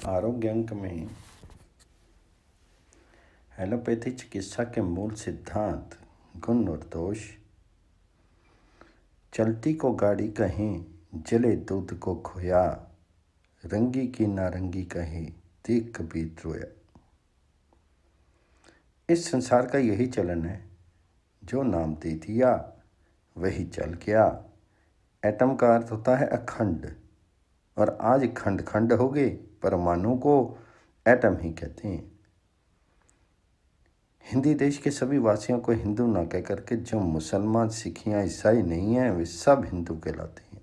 आरोग्य अंक में एलोपैथी चिकित्सा के मूल सिद्धांत, गुण और दोष। चलती को गाड़ी कहें, जले दूध को खोया, रंगी की नारंगी कहे, देख कबीर रोया। इस संसार का यही चलन है, जो नाम दे दिया वही चल गया। एटम का अर्थ होता है अखंड, और आज खंड खंड हो गए। परमाणु को एटम ही कहते हैं। हिंदी देश के सभी वासियों को हिंदू ना कह करके जो मुसलमान, सिखियाँ, ईसाई नहीं हैं, वे सब हिंदू कहलाते हैं।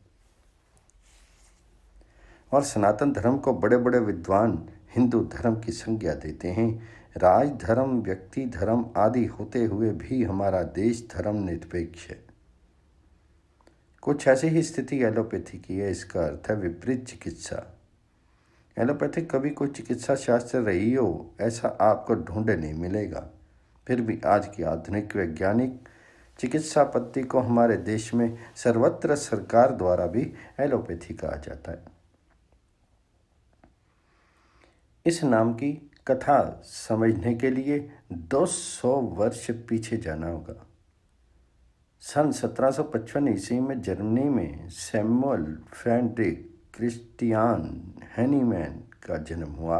और सनातन धर्म को बड़े बड़े विद्वान हिंदू धर्म की संज्ञा देते हैं। राज धर्म, व्यक्ति धर्म आदि होते हुए भी हमारा देश धर्म निरपेक्ष है। कुछ ऐसी ही स्थिति एलोपैथी की है। इसका अर्थ है विपरीत चिकित्सा। एलोपैथी कभी कोई चिकित्सा शास्त्र रही हो, ऐसा आपको ढूंढे नहीं मिलेगा। फिर भी आज की आधुनिक वैज्ञानिक चिकित्सा पद्धति को हमारे देश में सर्वत्र सरकार द्वारा भी एलोपैथी कहा जाता है। इस नाम की कथा समझने के लिए 200 वर्ष पीछे जाना होगा। सन 1755 ईस्वी में जर्मनी में सैमुअल फ्रेडरिक क्रिस्टियान हैनीमैन का जन्म हुआ।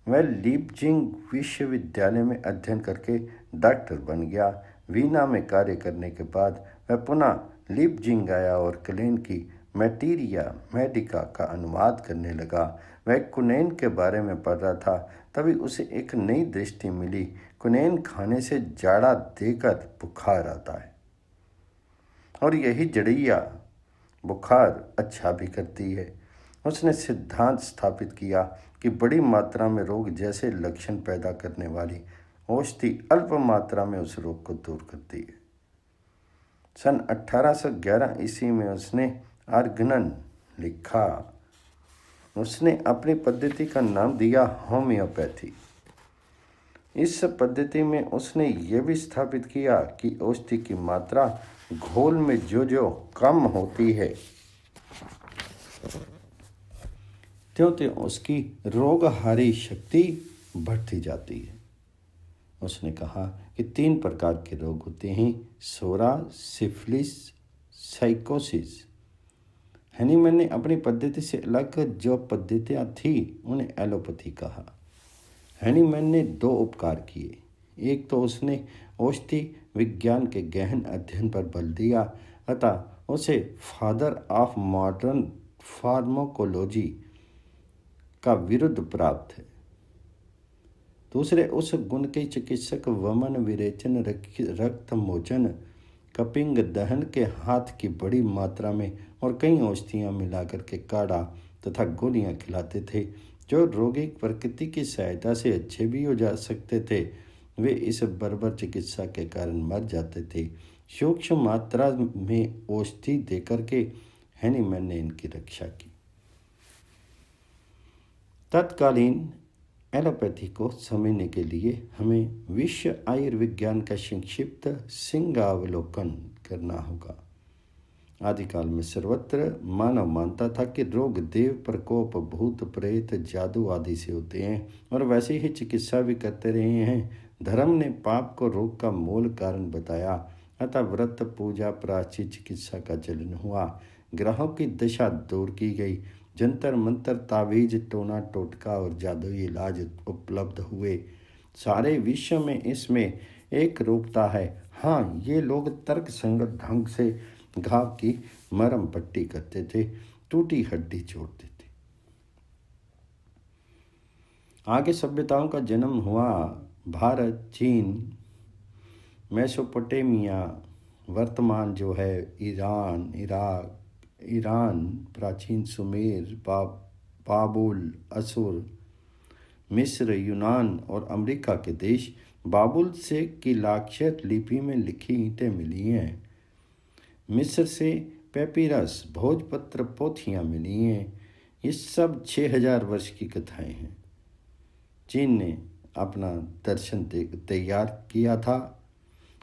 वह लीपजिंग विश्वविद्यालय में अध्ययन करके डॉक्टर बन गया। वीना में कार्य करने के बाद वह पुनः लीपजिंग आया और क्लेन की मैटीरिया मेडिका का अनुवाद करने लगा। वह कुनैन के बारे में पढ़ रहा था, तभी उसे एक नई दृष्टि मिली। कुनैन खाने से जाड़ा देकर बुखार आता है, और यही जड़िया बुखार अच्छा भी करती है। उसने सिद्धांत स्थापित किया कि बड़ी मात्रा में रोग जैसे लक्षण पैदा करने वाली औषधि अल्प मात्रा में उस रोग को दूर करती है। सन 1811 ईस्वी में उसने आर्गनन लिखा। उसने अपनी पद्धति का नाम दिया होम्योपैथी। इस पद्धति में उसने यह भी स्थापित किया कि औषधि की मात्रा घोल में जो जो कम होती है, त्यों-त्यों उसकी रोगहारी शक्ति बढ़ती जाती है। उसने कहा कि 3 प्रकार के रोग होते हैं: सोरा, सिफिलिस, साइकोसिस। हैनीमैन ने अपनी पद्धति से अलग जो पद्धतियाँ थी उन्हें एलोपैथी कहा। हैनीमैन ने 2 उपकार किए। एक तो उसने औषधि विज्ञान के गहन अध्ययन पर बल दिया, अतः उसे फादर ऑफ मॉडर्न फार्माकोलॉजी का विरुद्ध प्राप्त है। दूसरे, उस गुण के चिकित्सक वमन विरेचन, रक्त मोचन, कपिंग दहन के हाथ की बड़ी मात्रा में और कई औषधियाँ मिलाकर के काढ़ा तथा गोलियाँ खिलाते थे, जो रोगी प्रकृति की सहायता से अच्छे भी हो जा सकते थे। वे इस बर्बर चिकित्सा के कारण मर जाते थे। सूक्ष्म मात्रा में औषधि देकर के हैनीमैन ने इनकी रक्षा की। तत्कालीन एलोपैथी को समझने के लिए हमें विश्व आयुर्विज्ञान का संक्षिप्त सिंहावलोकन करना होगा। आदिकाल में सर्वत्र मानव मानता था कि रोग देव प्रकोप, भूत प्रेत, जादू आदि से होते हैं, और वैसे ही चिकित्सा भी करते रहे हैं। धर्म ने पाप को रोग का मूल कारण बताया, अतः व्रत, पूजा, प्राची चिकित्सा का चलन हुआ। ग्रहों की दशा दूर की गई। जंतर मंतर, तावीज, टोना टोटका और जादुई इलाज उपलब्ध हुए। सारे विश्व में इसमें एक रूपता है। हाँ, ये लोग तर्क संगत ढंग से घाव की मरहम पट्टी करते थे, टूटी हड्डी जोड़ते थे। आगे सभ्यताओं का जन्म हुआ। भारत, चीन, मेसोपोटामिया, वर्तमान जो है ईरान, इराक, ईरान, प्राचीन सुमेर, बाबुल, असुर, मिस्र, यूनान और अमेरिका के देश। बाबुल से कीलाक्षर लिपि में लिखी ईंटें मिली हैं। मिस्र से पेपिरस, भोजपत्र, पोथियाँ मिली हैं। ये सब 6000 वर्ष की कथाएं हैं। चीन ने अपना दर्शन तैयार किया था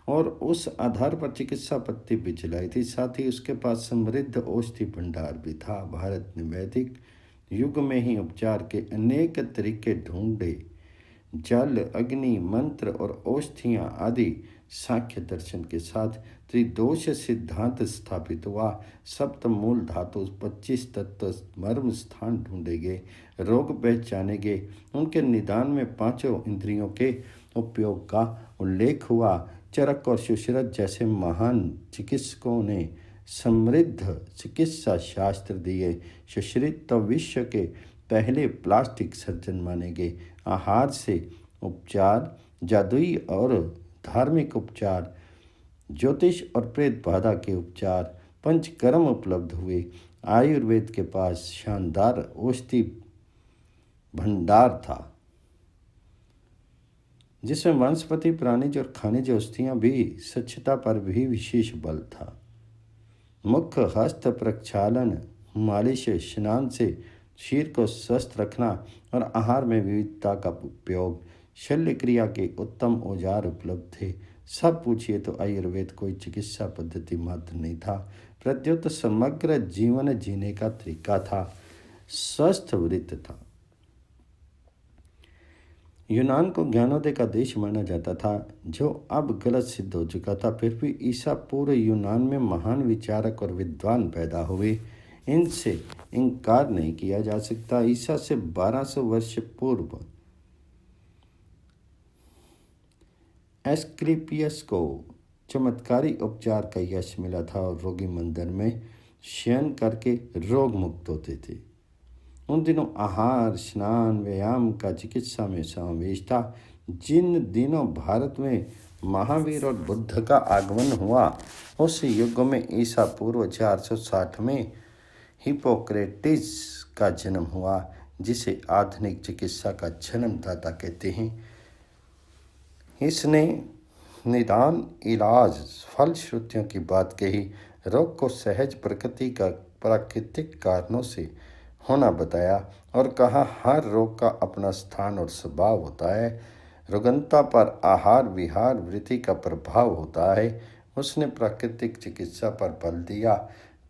और उस आधार पर चिकित्सा पद्धति भी चलाई थी। साथ ही उसके पास समृद्ध औषधि भंडार भी था। भारत ने वैदिक युग में ही उपचार के अनेक तरीके ढूंढे। जल, अग्नि, मंत्र और औषधियाँ आदि सांख्य दर्शन के साथ त्रिदोष सिद्धांत स्थापित हुआ। सप्त मूल धातु, 25 तत्व, मर्म स्थान ढूंढे गए, रोग पहचाने गए। उनके निदान में पांचों इंद्रियों के उपयोग का उल्लेख हुआ। चरक और सुश्रुत जैसे महान चिकित्सकों ने समृद्ध चिकित्सा शास्त्र दिए। सुश्रुत तो विश्व के पहले प्लास्टिक सर्जन माने गए। आहार से उपचार, जादुई और धार्मिक उपचार, ज्योतिष और प्रेत बाधा के उपचार, पंचकर्म उपलब्ध हुए। आयुर्वेद के पास शानदार औषधि भंडार था, जिसमें वनस्पति, प्राणिज और खनिज औषधियाँ भी, स्वच्छता पर भी विशेष बल था। मुख, हस्त प्रक्षालन, मालिश, स्नान से शरीर को स्वस्थ रखना और आहार में विविधता का उपयोग, शल्य क्रिया के उत्तम औजार उपलब्ध थे। सब पूछिए तो आयुर्वेद कोई चिकित्सा पद्धति मात्र नहीं था, प्रत्युत समग्र जीवन जीने का तरीका था, स्वस्थ वृत्त था। यूनान को ज्ञानोदय का देश माना जाता था, जो अब गलत सिद्ध हो चुका था। फिर भी ईसा पूर्व यूनान में महान विचारक और विद्वान पैदा हुए, इनसे इनकार नहीं किया जा सकता। ईसा से 1200 वर्ष पूर्व एस्क्लेपियस को चमत्कारी उपचार का यश मिला था और रोगी मंदिर में शयन करके रोग मुक्त होते थे। उन दिनों आहार, स्नान, व्यायाम का चिकित्सा में समावेश था। जिन दिनों भारत में महावीर और बुद्ध का आगमन हुआ, उस युग में ईसा पूर्व 460 में हिप्पोक्रेटिस का जन्म हुआ, जिसे आधुनिक चिकित्सा का जन्मदाता कहते हैं। इसने निदान, इलाज, फलश्रुतियों की बात कही, रोग को सहज प्रकृति का प्राकृतिक कारणों से होना बताया और कहा हर रोग का अपना स्थान और स्वभाव होता है। रुग्णता पर आहार विहार वृत्ति का प्रभाव होता है। उसने प्राकृतिक चिकित्सा पर बल दिया,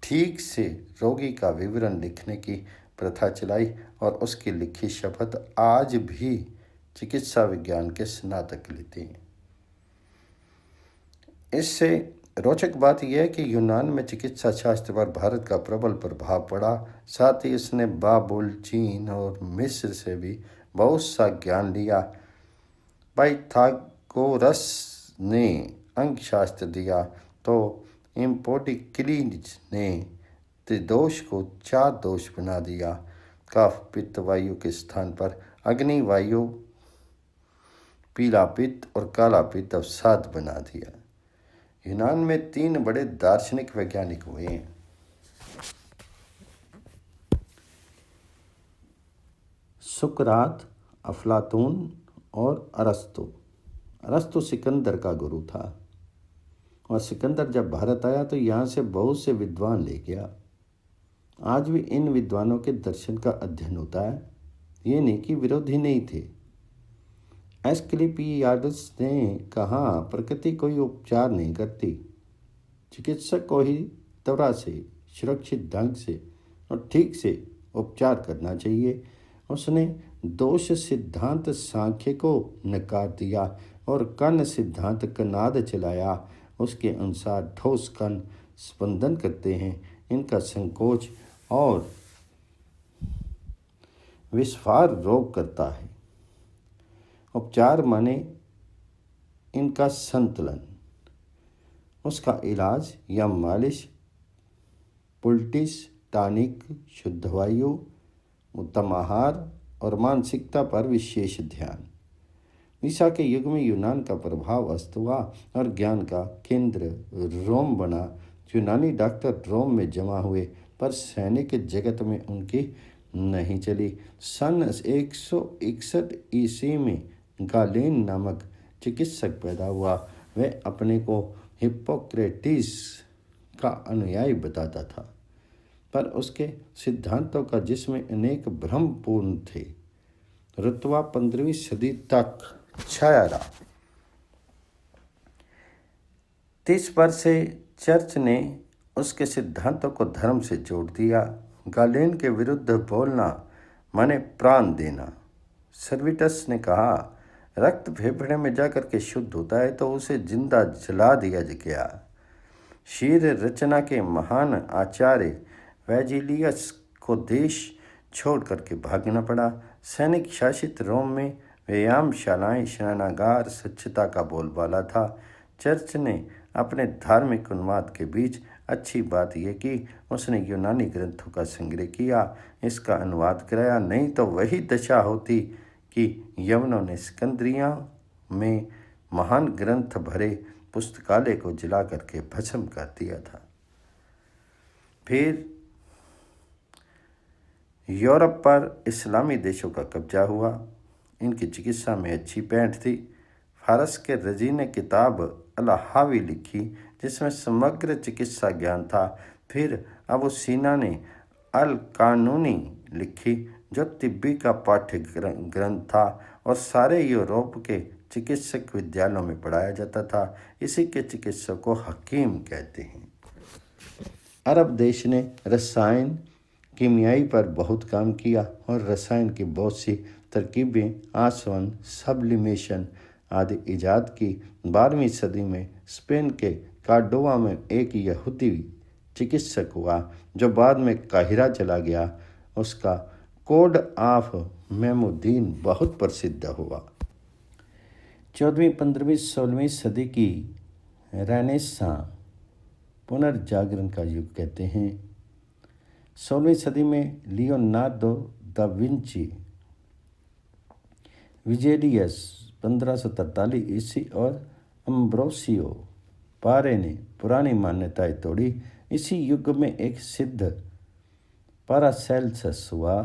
ठीक से रोगी का विवरण लिखने की प्रथा चलाई और उसकी लिखी शपथ आज भी चिकित्सा विज्ञान के स्नातक लेते हैं। इससे रोचक बात यह है कि यूनान में चिकित्सा शास्त्र पर भारत का प्रबल प्रभाव पड़ा। साथ ही इसने बाबुल, चीन और मिस्र से भी बहुत सा ज्ञान लिया। पाइथागोरस ने अंक शास्त्र दिया तो एम्पोडिक्लीज ने त्रिदोष को 4 दोष बना दिया। कफ, पित्त, वायु के स्थान पर अग्नि, वायु, पीला पित्त और काला पित्त अवसाद बना दिया। यूनान में 3 बड़े दार्शनिक वैज्ञानिक हुए हैं। सुकरात, अफलातून और अरस्तु। अरस्तु सिकंदर का गुरु था और सिकंदर जब भारत आया तो यहाँ से बहुत से विद्वान ले गया। आज भी इन विद्वानों के दर्शन का अध्ययन होता है। ये नहीं कि विरोधी नहीं थे। एस्क्लेपियाडस ने कहा, प्रकृति कोई उपचार नहीं करती, चिकित्सक को ही त्वरा से, सुरक्षित ढंग से और ठीक से उपचार करना चाहिए। उसने दोष सिद्धांत सांख्य को नकार दिया और कण सिद्धांत कनाद चलाया। उसके अनुसार ठोस कण स्पंदन करते हैं, इनका संकोच और विस्फार रोग करता है। उपचार माने इनका संतुलन, उसका इलाज या मालिश, पुलटिस, टॉनिक, शुद्ध वायु, उत्तम आहार और मानसिकता पर विशेष ध्यान। ईसा के युग में यूनान का प्रभाव अस्त हुआ और ज्ञान का केंद्र रोम बना। यूनानी डॉक्टर रोम में जमा हुए, पर सैनिक जगत में उनकी नहीं चली। सन 161 ईस्वी में गालेन नामक चिकित्सक पैदा हुआ। वह अपने को हिप्पोक्रेटिस का अनुयायी बताता था, पर उसके सिद्धांतों का जिसमें अनेक भ्रमपूर्ण थे। रुतबा 15वीं सदी तक छाया रहा। 30 वर्ष से चर्च ने उसके सिद्धांतों को धर्म से जोड़ दिया। गालेन के विरुद्ध बोलना माने प्राण देना। सर्विटस ने कहा, रक्त फेफड़े में जाकर के शुद्ध होता है तो उसे जिंदा जला दिया गया। शीर रचना के महान आचार्य वेजिलियस को देश छोड़ करके भागना पड़ा। सैनिक शासित रोम में व्यायामशालाएं, स्नानागार, स्वच्छता का बोलबाला था। चर्च ने अपने धार्मिक उन्माद के बीच अच्छी बात यह कि उसने यूनानी ग्रंथों का संग्रह किया, इसका अनुवाद कराया, नहीं तो वही दशा होती कि यवनों ने सिकंदरिया में महान ग्रंथ भरे पुस्तकालय को जला करके भस्म कर दिया था। फिर यूरोप पर इस्लामी देशों का कब्जा हुआ। इनकी चिकित्सा में अच्छी पैठ थी। फारस के रजी ने किताब अल-हावी लिखी जिसमें समग्र चिकित्सा ज्ञान था। फिर अबू सीना ने अल-कानूनी लिखी जो तिब्बी का पाठ्य ग्रंथ था और सारे यूरोप के चिकित्सक विद्यालयों में पढ़ाया जाता था। इसी के चिकित्सक को हकीम कहते हैं। अरब देश ने रसायन कीमियाई पर बहुत काम किया और रसायन की बहुत सी तरकीबें, आसवन, सब्लिमेशन आदि इजाद की। 12वीं सदी में स्पेन के कार्डोवा में एक यहूदी चिकित्सक हुआ जो बाद में काहिरा चला गया। उसका कोड ऑफ मेमुद्दीन बहुत प्रसिद्ध हुआ। 14वीं, 15वीं, 16वीं सदी की रेनेसां पुनर्जागरण का युग कहते हैं। 16वीं सदी में लियोनार्डो दा विंची, विजेलियस 1543 ईस्वी और अम्ब्रोसियो पारे ने पुरानी मान्यताएं तोड़ी। इसी युग में एक सिद्ध पारासेल्सस हुआ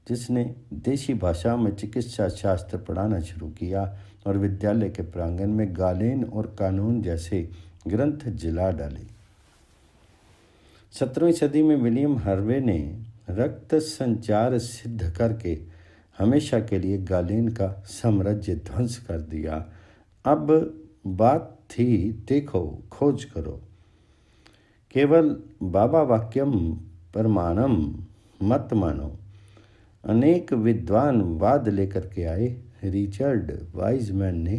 जिसने देशी भाषा में चिकित्सा शास्त्र पढ़ाना शुरू किया और विद्यालय के प्रांगण में गालेन और कानून जैसे ग्रंथ जला डाले। 17वीं सदी में विलियम हार्वे ने रक्त संचार सिद्ध करके हमेशा के लिए गालेन का साम्राज्य ध्वंस कर दिया। अब बात थी देखो खोज करो, केवल बाबा वाक्यम प्रमाणम मत मानो। अनेक विद्वान वाद लेकर के आए। रिचर्ड वाइजमैन ने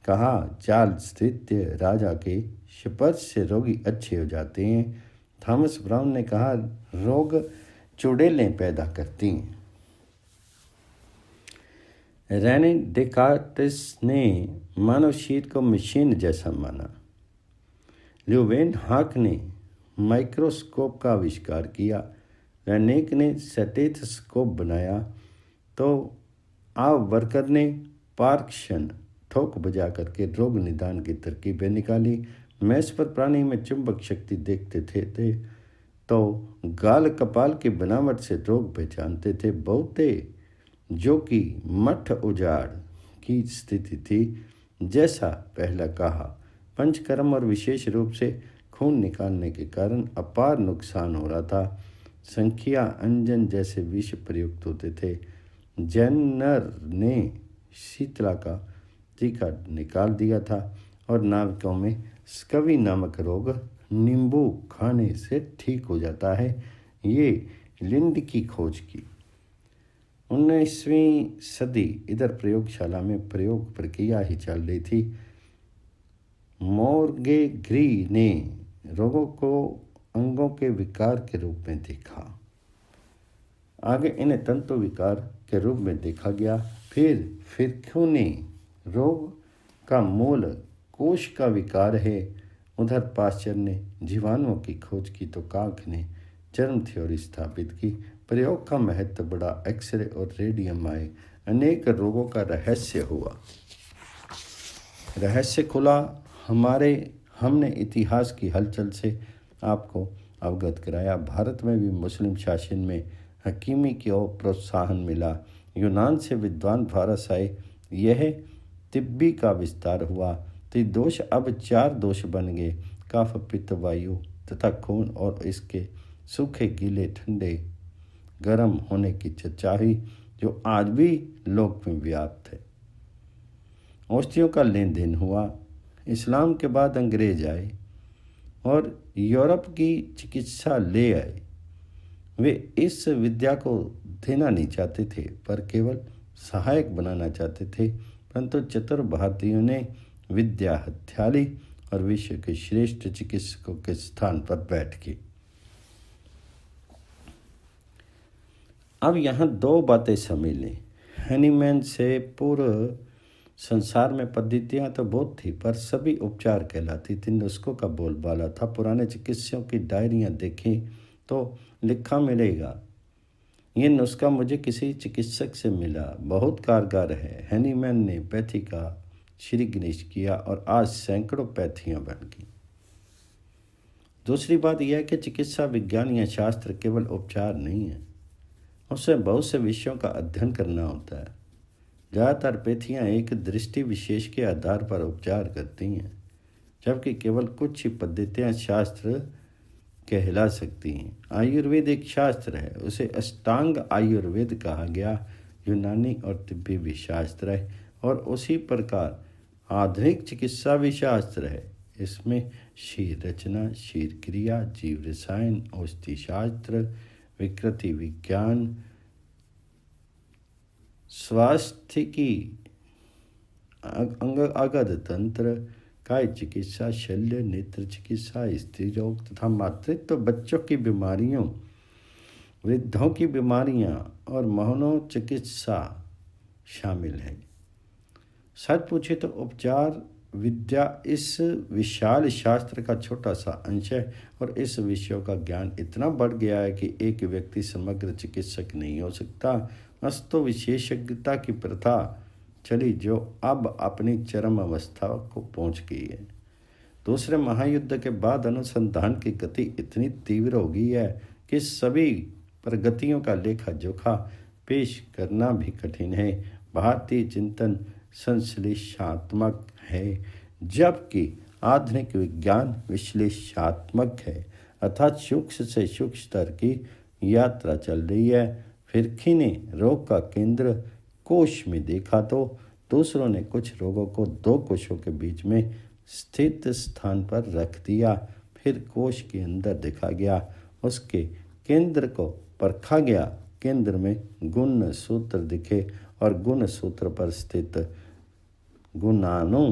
कहा, चार्ल्स तृतीय राजा के स्पर्श से रोगी अच्छे हो जाते हैं। थॉमस ब्राउन ने कहा, रोग चुड़ैलें पैदा करती हैं। रेने डेकार्टिस ने मानव शरीर को मशीन जैसा माना। ल्यूवेन हाक ने माइक्रोस्कोप का आविष्कार किया। रेनेक ने स्टेथोस्कोप बनाया तो आव वर्कर ने पार्कशन ठोक बजा करके रोग निदान की तरकीबें निकाली। मैस पर प्राणी में चुंबक शक्ति देखते थे तो गाल कपाल की बनावट से रोग पहचानते थे। बहुते जो कि मठ उजाड़ की स्थिति थी, जैसा पहला कहा। पंचकर्म और विशेष रूप से खून निकालने के कारण अपार नुकसान हो रहा था। संख्या अंजन जैसे विष प्रयुक्त होते थे। जेनर ने शीतला का टीका निकाल दिया था और नाविकों में स्कवी नामक रोग नींबू खाने से ठीक हो जाता है। ये लिंड की खोज की। 19वीं सदी इधर प्रयोगशाला में प्रयोग प्रक्रिया ही चल रही थी। मोर्गेग्री ने रोगों को अंगों के विकार के रूप में देखा। आगे इन्हें तंतु विकार के रूप में देखा गया। फिर क्यों ने रोग का मूल कोश का विकार है। उधर पाश्चर ने जीवाणुओं की खोज की तो काक ने जर्म थ्योरी स्थापित की। प्रयोग का महत्व बड़ा। एक्सरे और रेडियम आए। अनेक रोगों का रहस्य हुआ। रहस्य खुला। हमने इतिहास की हलचल से आपको अवगत कराया। भारत में भी मुस्लिम शासन में हकीमी की ओर प्रोत्साहन मिला। यूनान से विद्वान फारस आए। यह तिब्बी का विस्तार हुआ। त्रिदोष अब 4 दोष बन गए। कफ, पित्त, वायु तथा खून और इसके सूखे, गीले, ठंडे, गर्म होने की चर्चा हुई जो आज भी लोक में व्याप्त है। औषधियों का लेन देन हुआ। इस्लाम के बाद अंग्रेज आए और यूरोप की चिकित्सा ले आए। वे इस विद्या को देना नहीं चाहते थे पर केवल सहायक बनाना चाहते थे, परंतु चतुर भारतीयों ने विद्या हत्या ली और विश्व के श्रेष्ठ चिकित्सकों के स्थान पर बैठ गए। अब यहाँ दो बातें समझ लें। हनीमैन से पूर्व संसार में पद्धतियाँ तो बहुत थी पर सभी उपचार कहलाती थी, नुस्खों का बोलबाला था। पुराने चिकित्सकों की डायरियाँ देखें तो लिखा मिलेगा, ये नुस्खा मुझे किसी चिकित्सक से मिला, बहुत कारगर है। हनीमैन ने पैथी का श्री गणेश किया और आज सैकड़ों पैथियाँ बन गई। दूसरी बात यह है कि चिकित्सा विज्ञान या शास्त्र केवल उपचार नहीं है, उससे बहुत से विषयों का अध्ययन करना होता है। ज़्यादातर पैथियाँ एक दृष्टि विशेष के आधार पर उपचार करती हैं, जबकि केवल कुछ ही पद्धतियाँ शास्त्र कहला सकती हैं। आयुर्वेद एक शास्त्र है, उसे अष्टांग आयुर्वेद कहा गया। यूनानी और तिब्बती भी शास्त्र है और उसी प्रकार आधुनिक चिकित्सा भी शास्त्र है। इसमें शीर रचना, शीर क्रिया, जीव रसायन, औषधि शास्त्र, विकृति विज्ञान, स्वास्थ्यिकी, अंगागत तंत्र, काय चिकित्सा, शल्य, नेत्र चिकित्सा, स्त्री रोग तथा मातृत्व, बच्चों की बीमारियों, वृद्धों की बीमारियां और मनोचिकित्सा शामिल है। सच पूछे तो उपचार विद्या इस विशाल शास्त्र का छोटा सा अंश है और इस विषयों का ज्ञान इतना बढ़ गया है कि एक व्यक्ति समग्र चिकित्सक नहीं हो सकता। अस्तु विशेषज्ञता की प्रथा चली जो अब अपनी चरम अवस्था को पहुंच गई है। दूसरे महायुद्ध के बाद अनुसंधान की गति इतनी तीव्र हो गई है कि सभी प्रगतियों का लेखा जोखा पेश करना भी कठिन है। भारतीय चिंतन संश्लेषात्मक है जबकि आधुनिक विज्ञान विश्लेषणात्मक है, अर्थात सूक्ष्म से सूक्ष्म स्तर की यात्रा चल रही है। फिरकी ने रोग का केंद्र कोश में देखा तो दूसरों ने कुछ रोगों को दो कोशों के बीच में स्थित स्थान पर रख दिया। फिर कोश के अंदर देखा गया, उसके केंद्र को परखा गया, केंद्र में गुण सूत्र दिखे और गुण सूत्र पर स्थित गुणाणु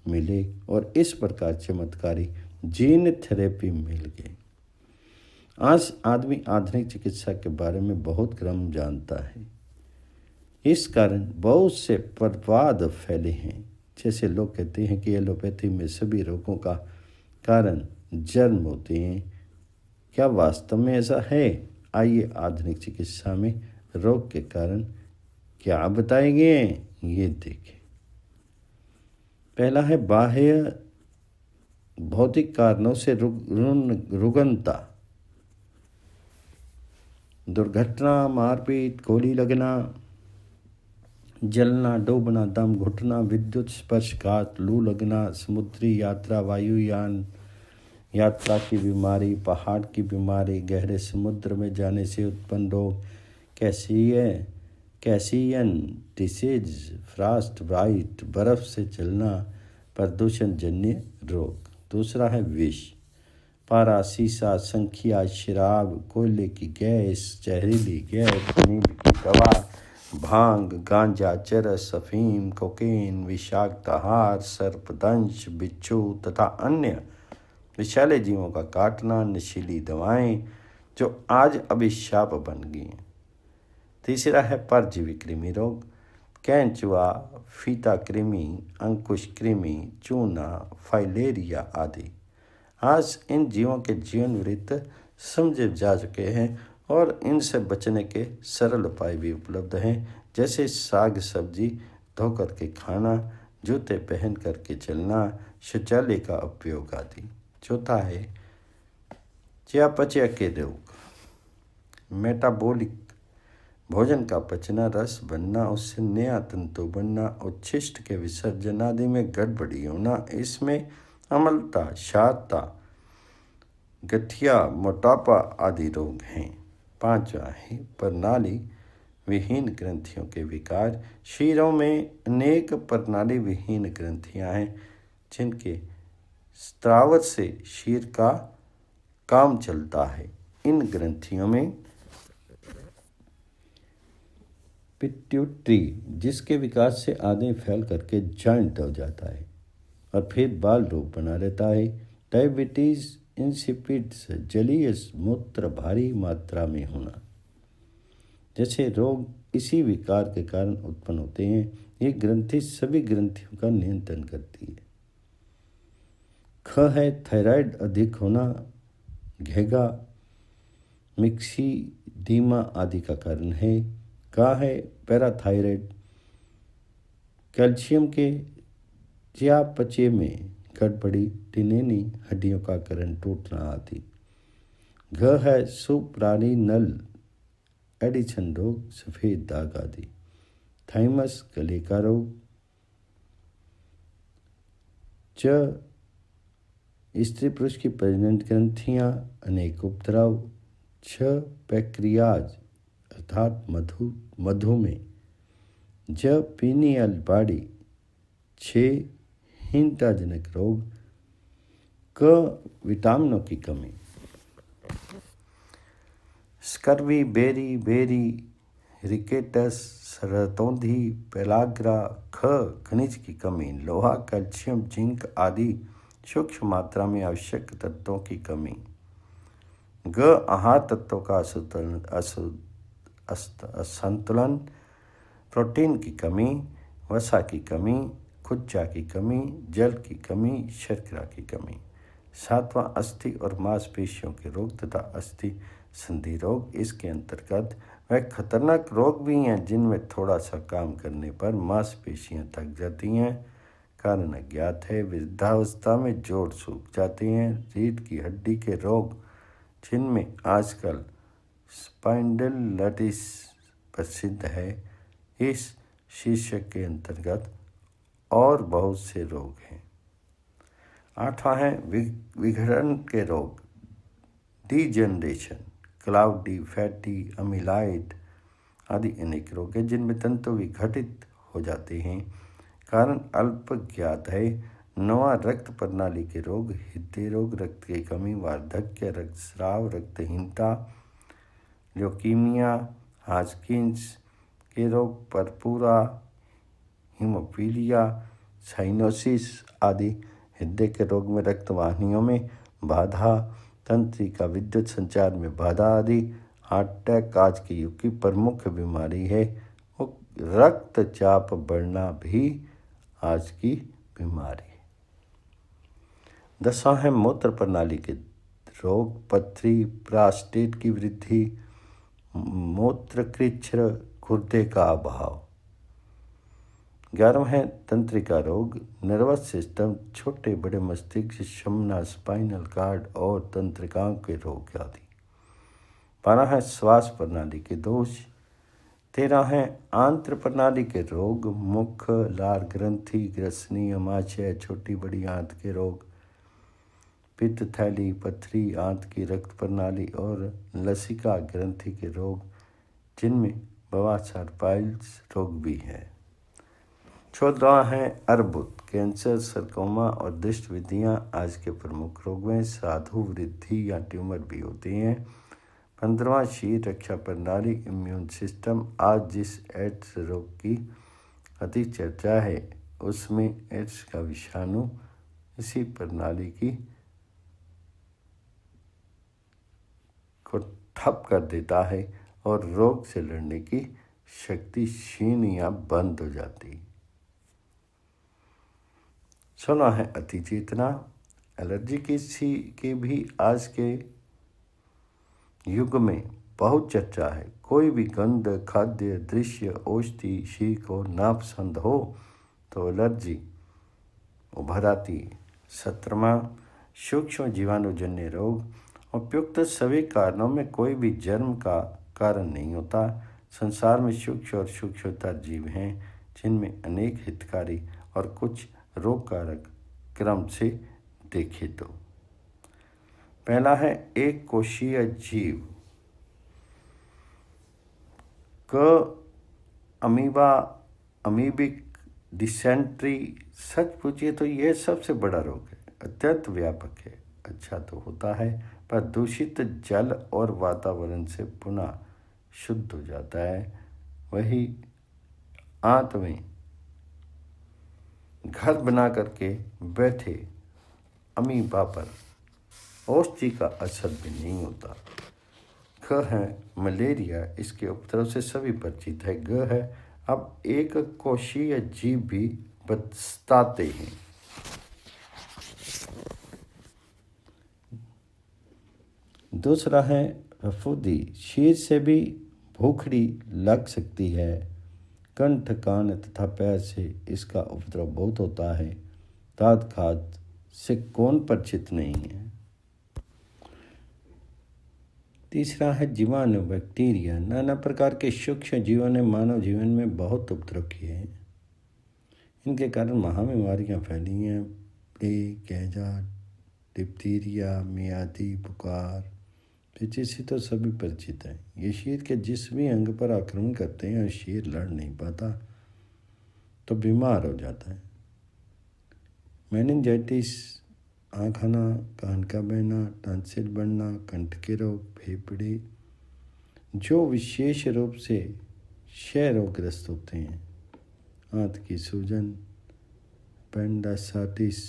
मिले और इस प्रकार चमत्कारी जीन थेरेपी मिल गई। आज आदमी आधुनिक चिकित्सा के बारे में बहुत कम जानता है। इस कारण बहुत से अपवाद फैले हैं। जैसे लोग कहते हैं कि एलोपैथी में सभी रोगों का कारण जन्म होते हैं। क्या वास्तव में ऐसा है? आइए आधुनिक चिकित्सा में रोग के कारण क्या बताए गए हैं, ये देखें। पहला है बाह्य भौतिक कारणों से रुग्णता, दुर्घटना, मारपीट, गोली लगना, जलना, डूबना, दम घुटना, विद्युत स्पर्शघात, लू लगना, समुद्री यात्रा, वायुयान यात्रा की बीमारी, पहाड़ की बीमारी, गहरे समुद्र में जाने से उत्पन्न रोग, कैसियन डिसीज, फ्रॉस्ट बाइट, बर्फ से जलना, प्रदूषण जन्य रोग। दूसरा है विष, पारा, सीसा, संखिया, शराब, कोयले की गैस, जहरीली गैस, नींद की दवा, भांग, गांजा, चरस, अफीम, कोकेन, विषाक्त आहार, सर्पदंश, बिच्छू तथा अन्य विषैले जीवों का काटना, नशीली दवाएं जो आज अभिशाप बन गई हैं। तीसरा है परजीवी कृमि रोग, कैंचुआ, फीता कृमि, अंकुश कृमि, चूना, फाइलेरिया आदि। आज इन जीवों के जीवन वृत्त समझे जा चुके हैं और इनसे बचने के सरल उपाय भी उपलब्ध हैं, जैसे साग सब्जी धो करके खाना, जूते पहन करके चलना, शौचालय का उपयोग आदि। चौथा है चयापचय के रोग, मेटाबॉलिक, भोजन का पचना, रस बनना, उससे नया तंतु बनना, उच्छिष्ट के विसर्जन आदि में गड़बड़ी होना, इसमें अम्लता, क्षारता, गठिया, मोटापा आदि रोग हैं। पांचवा है प्रणाली विहीन ग्रंथियों के विकार। शरीरों में अनेक प्रणाली विहीन ग्रंथियां हैं जिनके स्त्राव से शरीर का काम चलता है। इन ग्रंथियों में पिट्यूटरी, जिसके विकास से आदमी फैल करके जॉइंट हो जाता है और फिर बाल रूप बना लेता है। डायबिटीज इंसिपिड्स, जलीय मूत्र भारी मात्रा में होना जैसे रोग इसी विकार के कारण उत्पन्न होते हैं। ये ग्रंथि सभी ग्रंथियों का नियंत्रण करती है। ख है थायराइड अधिक होना, घेगा, मिक्सीडीमा आदि का कारण है। का है पैराथायराइड, कैल्शियम के चयापचय में गड़बड़ी, टिनेनी, हड्डियों का करण टूटना आदि। घ है सुप्रानिनल एडिशन रोग, सफ़ेद दाग आदि। थाइमस, गले का रोग। च स्त्री पुरुष की प्रजनन ग्रंथियाँ, अनेक उपद्रव। छ पैक्रियाज अर्थात मधुमेह। ज पीनियल बाड़ी। 6 हीनताजनक रोग। क विटामिनों की कमी। स्कर्वी, बेरी, रिकेटस, सरतौंधी, पेलाग्रा। ख खनिज की कमी, लोहा, कैल्शियम, जिंक आदि सूक्ष्म मात्रा में आवश्यक तत्वों की कमी। ग आहार तत्वों का असंतुलन, प्रोटीन की कमी, वसा की कमी, कुज्जा की कमी, जल की कमी, शर्करा की कमी। 7वां अस्थि और मांसपेशियों के रोग तथा अस्थि संधि रोग। इसके अंतर्गत वह खतरनाक रोग भी हैं जिनमें थोड़ा सा काम करने पर मांसपेशियां थक जाती हैं। कारण अज्ञात है। वृद्धावस्था में जोड़ सूख जाते हैं। रीढ़ की हड्डी के रोग जिनमें आजकल स्पाइंडलाइटिस प्रसिद्ध है। इस शीर्षक के अंतर्गत और बहुत से रोग हैं। 8वां है विघटन के रोग, डीजनरेशन, क्लाउडी, फैटी, अमीलाइड आदि अनेक रोग हैं जिनमें तंतु विघटित हो जाते हैं। कारण अल्प ज्ञात है। 9वां रक्त प्रणाली के रोग, हृदय रोग, रक्त की कमी, वार्धक्य, रक्तस्राव, रक्तहीनता, ल्यूकीमिया, हाजकिंस के रोग, परपूरा, हीमोफीलिया, साइनोसिस आदि। हृदय के रोग में रक्त वाहिनियों में बाधा, तंत्रिका विद्युत संचार में बाधा आदि। हार्ट अटैक आज के युग की प्रमुख बीमारी है। रक्तचाप बढ़ना भी आज की बीमारी है। 10वां है मूत्र प्रणाली के रोग, पथरी, प्रोस्टेट की वृद्धि, मूत्रकृच्छ्र, गुर्दे का अभाव। 11वां है तंत्रिका रोग, नर्वस सिस्टम, छोटे बड़े मस्तिष्क, शमना, स्पाइनल कार्ड और तंत्रिकाओं के रोग आदि। 12 है श्वास प्रणाली के दोष। 13 है आंत्र प्रणाली के रोग, मुख, लार ग्रंथि, ग्रसनी, अमाशय, छोटी बड़ी आंत के रोग, पित्त थैली, पथरी, आंत की रक्त प्रणाली और लसिका ग्रंथि के रोग जिनमें बवासीर पाइल्स रोग भी है। 14 है अर्बुद, कैंसर, सरकोमा और दृष्ट विधियाँ आज के प्रमुख रोग में साधु वृद्धि या ट्यूमर भी होते हैं। 15वां शरीर रक्षा प्रणाली, इम्यून सिस्टम। आज जिस एड्स रोग की अधिक चर्चा है उसमें एड्स का विषाणु इसी प्रणाली की को ठप कर देता है और रोग से लड़ने की शक्ति क्षीण या बंद हो जाती। 16 है अति चेतना। एलर्जी की भी आज के युग में बहुत चर्चा है। कोई भी गंध, खाद्य, दृश्य, औषधि, शीख हो नापसंद हो तो एलर्जी उभर आती। 17वां सूक्ष्म जीवाणुजन्य रोग, उपयुक्त सभी कारणों में कोई भी जन्म का कारण नहीं होता। संसार में सूक्ष्म और सूक्ष्मतर जीव हैं जिनमें अनेक हितकारी और कुछ रोगकारक क्रम से देखे तो। पहला है एक कोशीय जीव, अमीबा, अमीबिक डिसेंट्री। सच पूछिए तो यह सबसे बड़ा रोग है, अत्यंत व्यापक है। अच्छा तो होता है पर दूषित जल और वातावरण से पुनः शुद्ध हो जाता है। वही आंत में घर बना करके बैठे अमीबा पर औषधि का असर भी नहीं होता। ख है मलेरिया, इसके उपद्रव से सभी परिचित है। ग है अब एक कोशीय जीव भी बताते हैं। दूसरा है फफूंदी, शीर से भी भूखड़ी लग सकती है। कंठ, कान तथा पैर से इसका उपद्रव बहुत होता है। दांत घात से कौन परिचित नहीं है। तीसरा है जीवाणु, बैक्टीरिया। नाना प्रकार के सूक्ष्म जीवों ने मानव जीवन में बहुत उपद्रव किए हैं। इनके कारण महाबीमारियाँ फैली हैं। प्लेग, हैजा, डिप्थीरिया, मियादी बुखार, पेचिश तो सभी परिचित हैं। ये शीर के जिस भी अंग पर आक्रमण करते हैं, शीर लड़ नहीं पाता तो बीमार हो जाता है। मेनिंजाइटिस, आँख आना, कान का बहना, टॉन्सिल बढ़ना, कंठ के रोग, फेफड़े जो विशेष रूप से क्षय रोगग्रस्त होते हैं, आंत की सूजन, पेंडासाइटिस,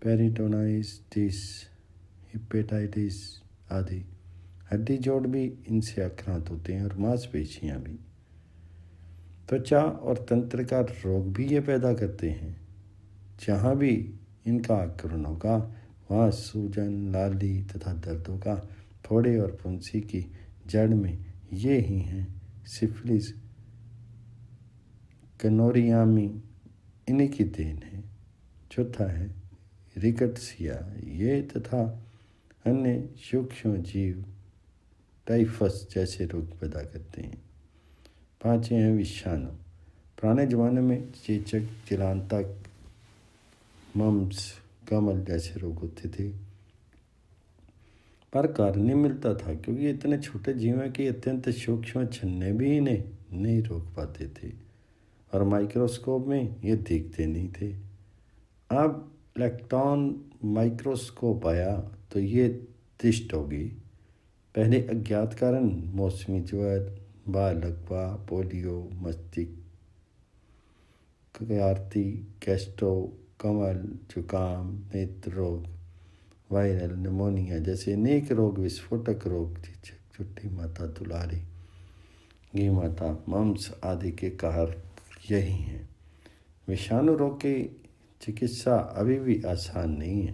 पेरिटोनाइटिस, हेपेटाइटिस आदि। हड्डी जोड़ भी इनसे आक्रांत होते हैं और मांसपेशियाँ भी। त्वचा और तंत्र का रोग भी ये पैदा करते हैं। जहाँ भी इनका आक्रमण होगा वहाँ सूजन, लाली तथा दर्द होगा। फोड़े और फुंसी की जड़ में ये ही हैं। सिफिलिस, कनोरियामी इन्हीं की देन है। चौथा है रिकट्सिया, ये तथा अन्य सूक्ष्म जीव टाइफस जैसे रोग पैदा करते हैं। पाँचवें हैं विषाणु। पुराने ज़माने में चेचक, चिलांतक, मम्स, कमल जैसे रोग होते थे, पर कारण नहीं मिलता था क्योंकि इतने छोटे जीव हैं कि अत्यंत सूक्ष्म छन्ने भी इन्हें नहीं रोक पाते थे और माइक्रोस्कोप में ये दिखते नहीं थे। अब इलेक्ट्रॉन माइक्रोस्कोप आया तो ये दृष्ट होगी। पहले अज्ञात कारण मौसमी ज्वर, बाल लगवा, पोलियो, मस्तिष्क आरती, गैस्ट्रो, कमल, जुकाम, नेत्र रोग, वायरल, निमोनिया जैसे अनेक रोग, विस्फोटक रोग, चुट्टी माता, दुलारी, घी माता, मम्स आदि के कारण यही हैं। विषाणु रोग की चिकित्सा अभी भी आसान नहीं है,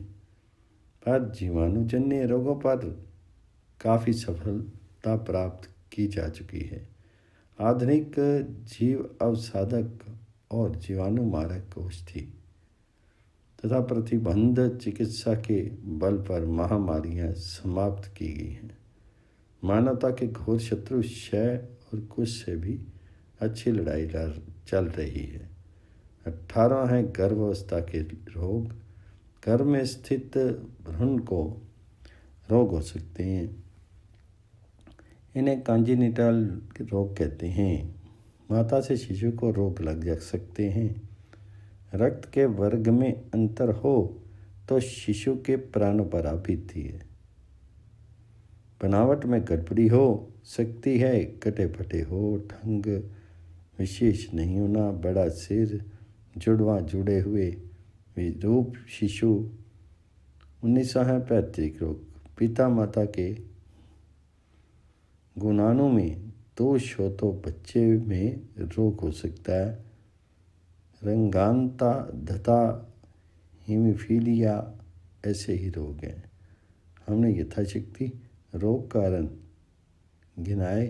पर जीवाणुजन्य रोगों पर काफ़ी सफलता प्राप्त की जा चुकी है। आधुनिक जीव अवसाधक और जीवाणु मारक औषधि तथा प्रतिबंध चिकित्सा के बल पर महामारियां समाप्त की गई हैं। मानवता के घोर शत्रु क्षय और कुछ से भी अच्छी लड़ाई चल रही है। 18 है गर्भावस्था के रोग। गर्भ में स्थित भ्रूण को रोग हो सकते हैं। इन्हें कॉन्जेनिटल रोग कहते हैं। माता से शिशु को रोग लग जा सकते हैं। रक्त के वर्ग में अंतर हो तो शिशु के प्राणों पर आ बीतती है। बनावट में गड़बड़ी हो सकती है। कटे फटे होठ, अंग विशेष नहीं होना, बड़ा सिर, जुड़वा जुड़े हुए विरूप शिशु। 19 है पैतृक रोग। पिता माता के गुणाणु में दोष हो तो बच्चे में रोग हो सकता है। रंगांता, धता, हीमोफीलिया ऐसे ही रोग हैं। हमने यथाशक्ति रोग कारण गिनाए,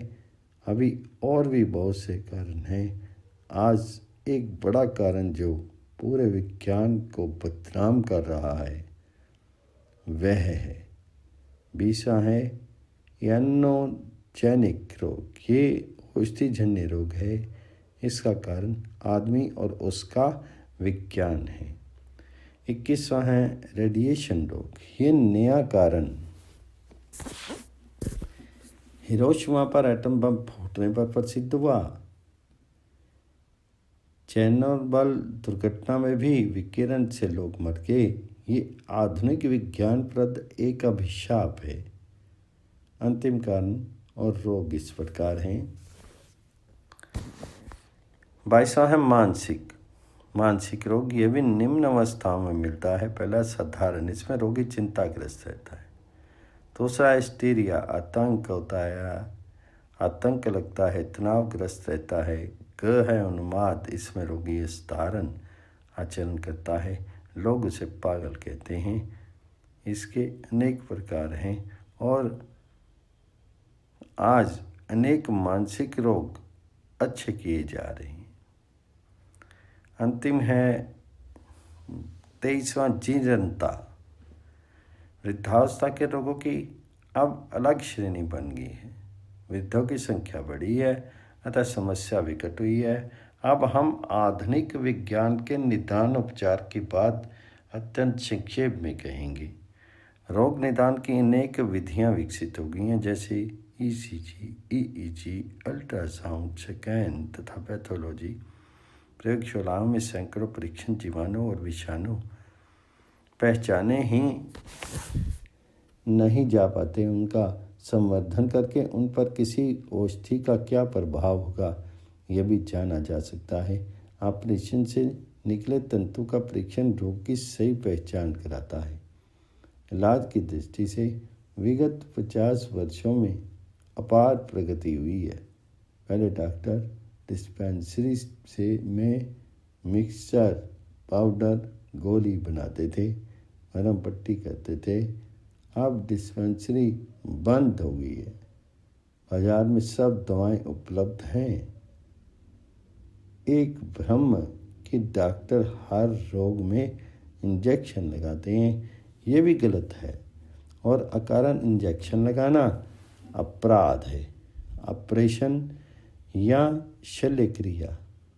अभी और भी बहुत से कारण हैं। आज एक बड़ा कारण जो पूरे विज्ञान को बदनाम कर रहा है वह है 20 है एनोजेनिक रोग। ये औषधिजन्य रोग है। इसका कारण आदमी और उसका विज्ञान है। 21वां है रेडिएशन रोग। ये नया कारण हिरोशिमा पर एटम बम फूटने पर प्रसिद्ध हुआ। चेरनोबिल दुर्घटना में भी विकिरण से लोग मर गए। ये आधुनिक विज्ञानप्रद एक अभिशाप है। अंतिम कारण और रोग इस प्रकार हैं। 22वां है मानसिक रोग। ये भी निम्न अवस्थाओं में मिलता है। पहला साधारण, इसमें रोगी चिंताग्रस्त रहता है। दूसरा हिस्टीरिया, आतंक होता है, आतंक लगता है, तनावग्रस्त रहता है। ग है उन्माद, इसमें रोगी असाधारण आचरण करता है, लोग उसे पागल कहते हैं। इसके अनेक प्रकार हैं और आज अनेक मानसिक रोग अच्छे किए जा रहे हैं। अंतिम है 23वां जीर्णता। वृद्धावस्था के रोगों की अब अलग श्रेणी बन गई है। वृद्धों की संख्या बढ़ी है, अतः समस्या विकट हुई है। अब हम आधुनिक विज्ञान के निदान उपचार की बात अत्यंत संक्षेप में कहेंगे। रोग निदान की अनेक विधियां विकसित हो गई हैं, जैसे ईसीजी, ईईजी, अल्ट्रासाउंड, स्कैन तथा पैथोलॉजी। प्रयोगशालाओं में सैकड़ों परीक्षण जीवाणु और विषाणु पहचाने ही नहीं जा पाते। उनका संवर्धन करके उन पर किसी औषधि का क्या प्रभाव होगा यह भी जाना जा सकता है। ऑपरेशन से निकले तंतु का परीक्षण रोग की सही पहचान कराता है। इलाज की दृष्टि से विगत 50 वर्षों में अपार प्रगति हुई है। पहले डॉक्टर डिस्पेंसरी से में मिक्सचर, पाउडर, गोली बनाते थे, मरहम पट्टी करते थे। अब डिस्पेंसरी बंद हो गई है, बाजार में सब दवाएं उपलब्ध हैं। एक भ्रम कि डॉक्टर हर रोग में इंजेक्शन लगाते हैं, ये भी गलत है और अकारण इंजेक्शन लगाना अपराध है। ऑपरेशन या शल्य क्रिया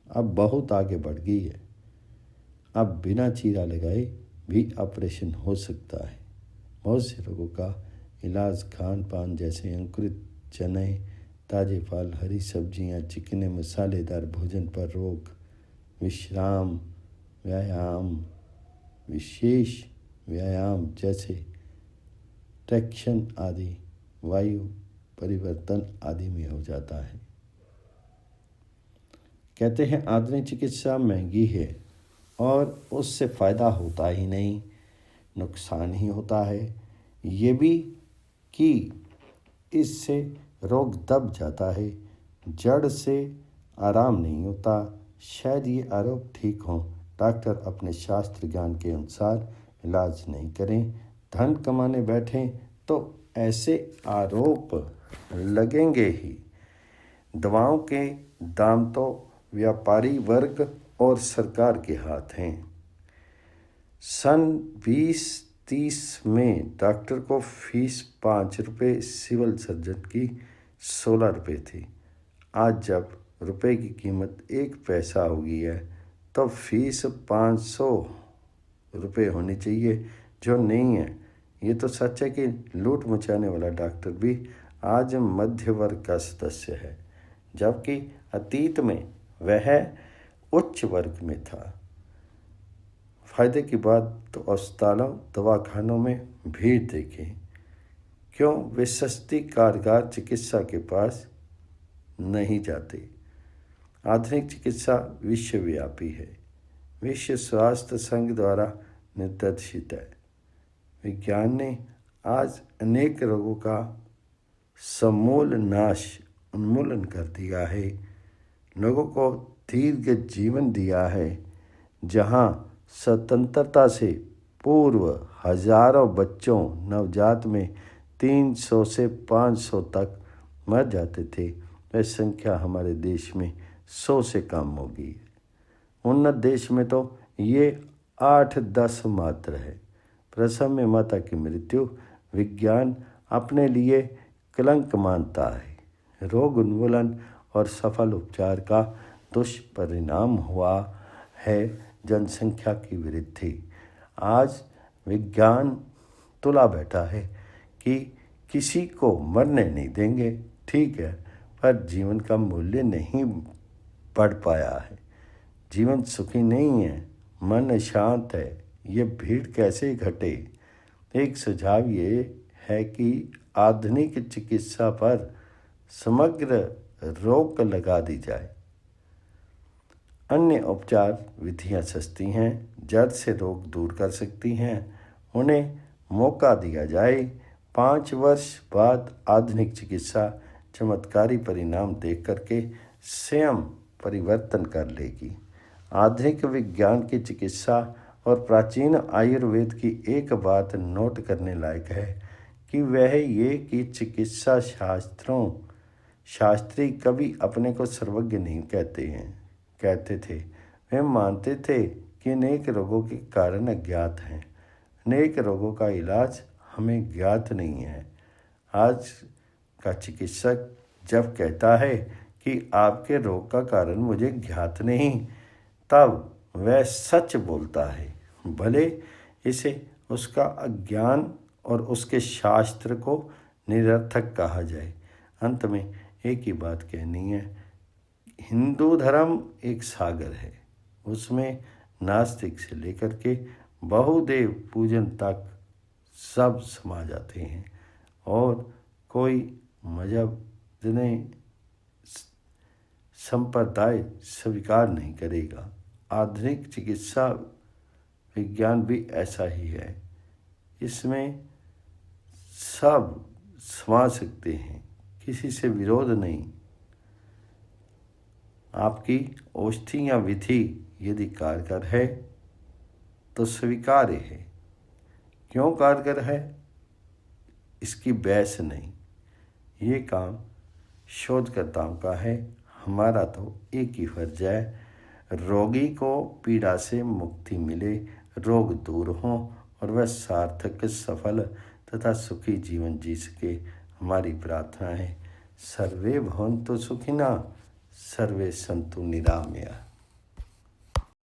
अब बहुत आगे बढ़ गई है। अब बिना चीरा लगाए भी ऑपरेशन हो सकता है। बहुत से रोगों का इलाज खान पान जैसे अंकुरित चने, ताजे फल, हरी सब्जियां, चिकने मसालेदार भोजन पर रोक, विश्राम, व्यायाम, विशेष व्यायाम जैसे ट्रैक्शन आदि, वायु परिवर्तन आदि में हो जाता है। कहते हैं आधुनिक चिकित्सा महंगी है और उससे फ़ायदा होता ही नहीं, नुकसान ही होता है। ये भी कि इससे रोग दब जाता है, जड़ से आराम नहीं होता। शायद ये आरोप ठीक हो। डॉक्टर अपने शास्त्र ज्ञान के अनुसार इलाज नहीं करें, धन कमाने बैठें तो ऐसे आरोप लगेंगे ही। दवाओं के दाम तो व्यापारी वर्ग और सरकार के हाथ हैं। सन 2030 में डॉक्टर को फीस 5 रुपये, सिविल सर्जन की 16 रुपये थी। आज जब रुपए की कीमत 1 पैसा हो गई है तो फीस 500 रुपये होनी चाहिए, जो नहीं है। ये तो सच है कि लूट मचाने वाला डॉक्टर भी आज मध्य वर्ग का सदस्य है, जबकि अतीत में वह उच्च वर्ग में था। फायदे की बात तो अस्पतालों, दवाखानों में भीड़ देखें। क्यों वे सस्ती कारगर चिकित्सा के पास नहीं जाते। आधुनिक चिकित्सा विश्वव्यापी है, विश्व स्वास्थ्य संघ द्वारा निर्देशित है। विज्ञान ने आज अनेक रोगों का समूल उन्मूलन कर दिया है, लोगों को दीर्घ जीवन दिया है। जहां स्वतंत्रता से पूर्व हजारों बच्चों नवजात में 300 से 500 तक मर जाते थे, वह संख्या हमारे देश में 100 से कम हो गई है। उन्नत देश में तो ये 8-10 मात्र है। प्रसव में माता की मृत्यु विज्ञान अपने लिए कलंक मानता है। रोग उन्मूलन और सफल उपचार का दुष्परिणाम हुआ है जनसंख्या की वृद्धि। आज विज्ञान तुला बैठा है कि किसी को मरने नहीं देंगे, ठीक है, पर जीवन का मूल्य नहीं बढ़ पाया है। जीवन सुखी नहीं है, मन शांत है, ये भीड़ कैसे घटे। एक सुझाव ये है कि आधुनिक चिकित्सा पर समग्र रोक लगा दी जाए। अन्य उपचार विधियां सस्ती हैं, जड़ से रोग दूर कर सकती हैं। उन्हें मौका दिया जाए। 5 वर्ष बाद आधुनिक चिकित्सा चमत्कारी परिणाम देख करके स्वयं परिवर्तन कर लेगी। आधुनिक विज्ञान की चिकित्सा और प्राचीन आयुर्वेद की एक बात नोट करने लायक है कि वह ये कि चिकित्सा शास्त्री कभी अपने को सर्वज्ञ नहीं कहते थे। वे मानते थे कि अनेक रोगों के कारण अज्ञात हैं, अनेक रोगों का इलाज हमें ज्ञात नहीं है। आज का चिकित्सक जब कहता है कि आपके रोग का कारण मुझे ज्ञात नहीं, तब वह सच बोलता है, भले इसे उसका अज्ञान और उसके शास्त्र को निरर्थक कहा जाए। अंत में एक ही बात कहनी है, हिंदू धर्म एक सागर है, उसमें नास्तिक से लेकर के बहुदेव पूजन तक सब समा जाते हैं और कोई मजहब ने संप्रदाय स्वीकार नहीं करेगा। आधुनिक चिकित्सा विज्ञान भी ऐसा ही है, इसमें सब समा सकते हैं, किसी से विरोध नहीं। आपकी औषधि या विधि यदि कारगर है तो स्वीकार्य है। क्यों कारगर है, इसकी बहस नहीं। ये काम शोधकर्ताओं का है, हमारा तो एक ही फर्ज है, रोगी को पीड़ा से मुक्ति मिले, रोग दूर हों और वह सार्थक, सफल तथा सुखी जीवन जी सके। हमारी प्रार्थना है, सर्वे भवन्तु सुखिनः, सर्वे सन्तु निरामयाः।